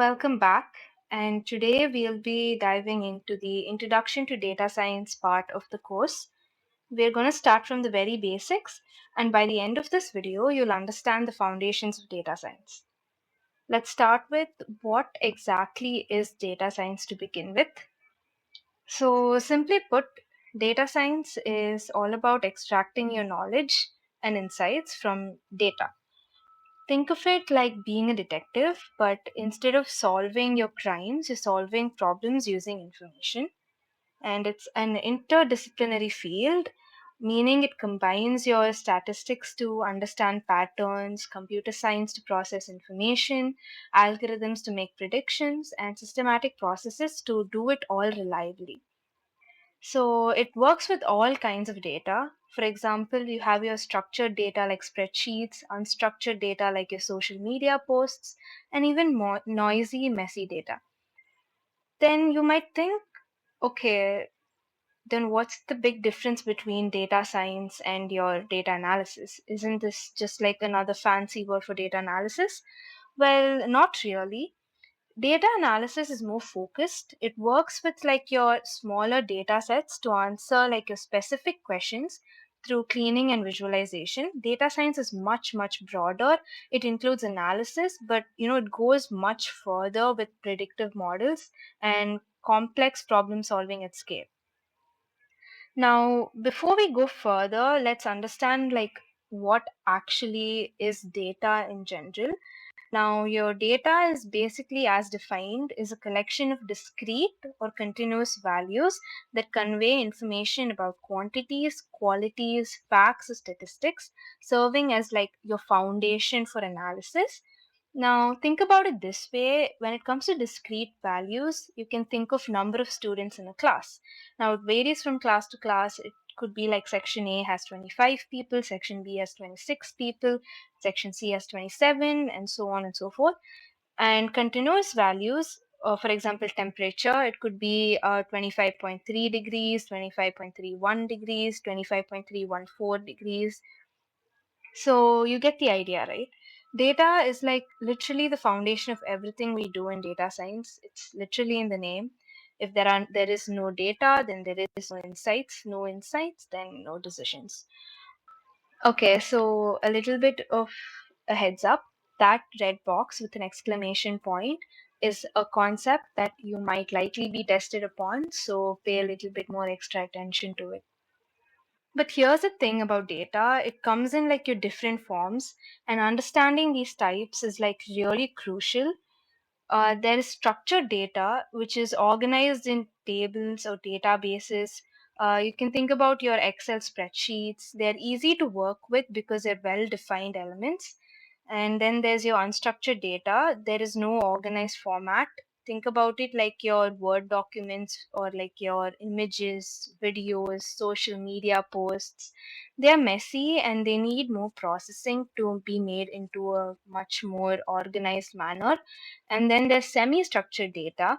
Welcome back. And today we'll be diving into the Introduction to Data Science part of the course. We're going to start from the very basics, and by the end of this video, you'll understand the foundations of data science. Let's start with what exactly is data science to begin with. So, simply put, data science is all about extracting your knowledge and insights from data. Think of it like being a detective, but instead of solving your crimes, you're solving problems using information. And it's an interdisciplinary field, meaning it combines your statistics to understand patterns, computer science to process information, algorithms to make predictions, and systematic processes to do it all reliably. So it works with all kinds of data. For example, you have your structured data like spreadsheets, unstructured data like your social media posts, and even more noisy, messy data. Then you might think, okay, then what's the big difference between data science and your data analysis? Isn't this just like another fancy word for data analysis? Well, not really. Data analysis is more focused. It works with like your smaller data sets to answer like your specific questions through cleaning and visualization. Data science is much broader. It includes analysis, but it goes much further with predictive models and complex problem solving at scale. Now, before we go further, let's understand like what actually is data in general. Now, your data is basically as defined is a collection of discrete or continuous values that convey information about quantities, qualities, facts, or statistics, serving as like your foundation for analysis. Now, think about it this way. When it comes to discrete values, you can think of number of students in a class. Now, it varies from class to class. It could be like section A has 25 people, section B has 26 people, section C has 27, and so on and so forth. And continuous values, for example, temperature, it could be 25.3 degrees, 25.31 degrees, 25.314 degrees. So you get the idea, right? Data is like literally the foundation of everything we do in data science. It's literally in the name. If there is no data, then there is no insights. No insights, then no decisions. Okay, so a little bit of a heads up. That red box with an exclamation point is a concept that you might likely be tested upon, so pay a little bit more extra attention to it. But here's the thing about data, it comes in like your different forms, and understanding these types is like really crucial. There is structured data, which is organized in tables or databases. You can think about your Excel spreadsheets. They're easy to work with because they're well defined elements. And then there's your unstructured data. There is no organized format. Think about it like your Word documents or like your images, videos, social media posts. They're messy and they need more processing to be made into a much more organized manner. And then there's semi-structured data.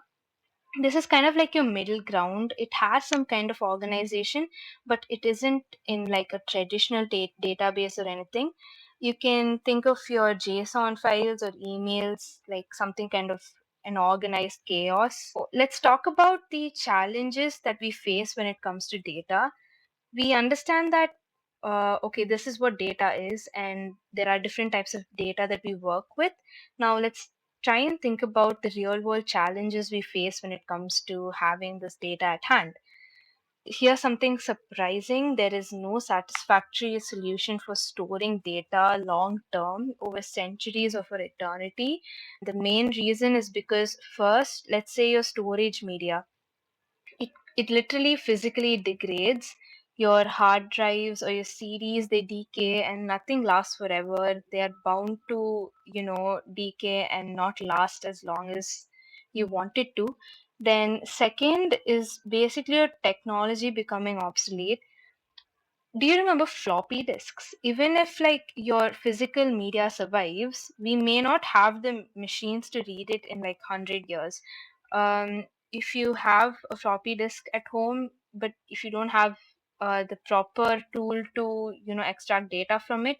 This is kind of like your middle ground. It has some kind of organization, but it isn't in like a traditional database or anything. You can think of your JSON files or emails like something kind of an organized chaos. Let's talk about the challenges that we face when it comes to data. We understand that okay, this is what data is, and there are different types of data that we work with. Now let's try and think about the real world challenges we face when it comes to having this data at hand. Here's something surprising: there is no satisfactory solution for storing data long term over centuries or for eternity. The main reason is because, first, let's say your storage media, it literally physically degrades. Your hard drives or your CDs, they decay and nothing lasts forever. They are bound to, decay and not last as long as you want it to. Then second is basically your technology becoming obsolete. Do you remember floppy disks? Even if like your physical media survives, we may not have the machines to read it in like 100 years. If you have a floppy disk at home, but if you don't have the proper tool to extract data from it,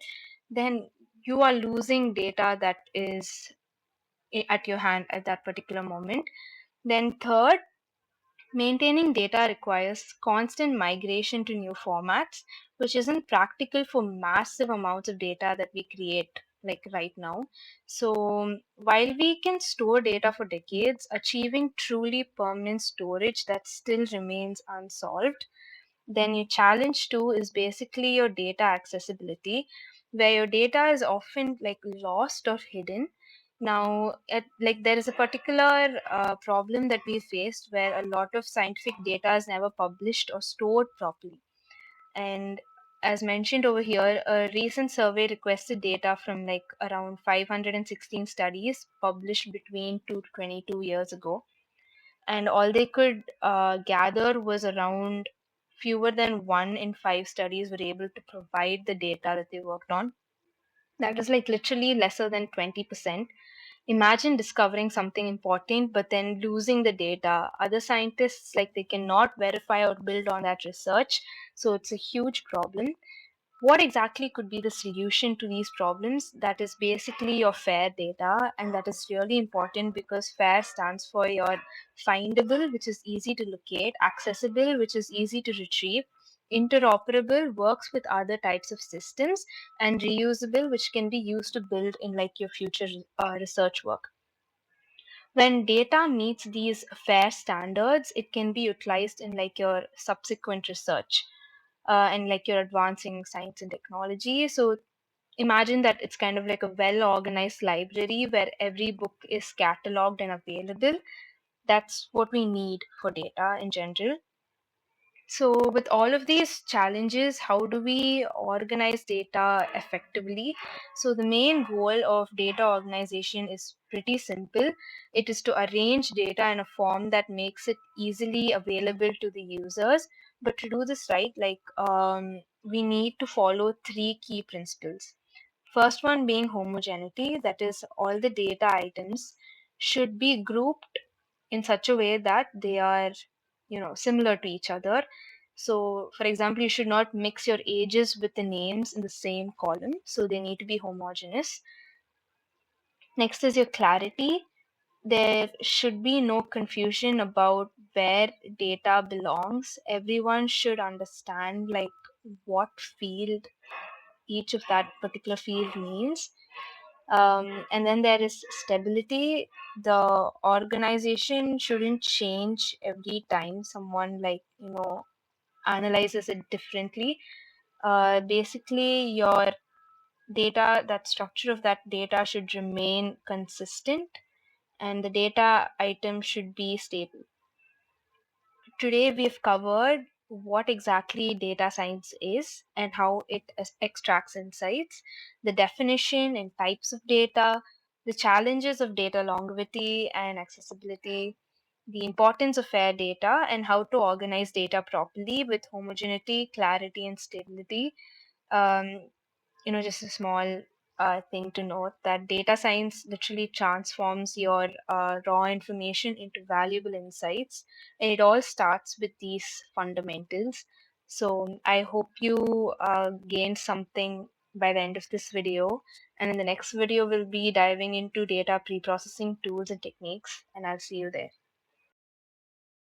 then you are losing data that is at your hand at that particular moment. Then third, maintaining data requires constant migration to new formats, which isn't practical for massive amounts of data that we create like right now. So, while we can store data for decades, achieving truly permanent storage that still remains unsolved. Then your challenge two is basically your data accessibility, where your data is often like lost or hidden. Now, like there is a particular problem that we faced where a lot of scientific data is never published or stored properly. And as mentioned over here, a recent survey requested data from like around 516 studies published between 2 to 22 years ago, and all they could gather was around fewer than 1 in 5 studies were able to provide the data that they worked on. That is like literally lesser than 20%. Imagine discovering something important but then losing the data. Other scientists, like, they cannot verify or build on that research, so it's a huge problem. What exactly could be the solution to these problems? That is basically your FAIR data, and that is really important because FAIR stands for your findable, which is easy to locate, accessible, which is easy to retrieve, interoperable, works with other types of systems, and reusable, which can be used to build in like your future research work. When data meets these FAIR standards, it can be utilized in like your subsequent research and like your advancing science and technology. So imagine that it's kind of like a well organized library where every book is cataloged and available. That's what we need for data in general. So, with all of these challenges, how do we organize data effectively? So, the main goal of data organization is pretty simple. It is to arrange data in a form that makes it easily available to the users. But to do this right, we need to follow three key principles. First one being homogeneity, that is, all the data items should be grouped in such a way that they are, similar to each other. So, for example, you should not mix your ages with the names in the same column, so they need to be homogeneous. Next is your clarity. There should be no confusion about where data belongs. Everyone should understand like what field each of that particular field means. And then there is stability. The organization shouldn't change every time someone analyzes it differently. Basically, your data, that structure of that data should remain consistent, and the data item should be stable. Today, we've covered what exactly data science is and how it extracts insights, the definition and types of data, the challenges of data longevity and accessibility, the importance of fair data, and how to organize data properly with homogeneity, clarity, and stability. Um, just a small thing to note that data science literally transforms your raw information into valuable insights. And it all starts with these fundamentals. So I hope you gained something by the end of this video. And in the next video, we'll be diving into data pre-processing tools and techniques. And I'll see you there.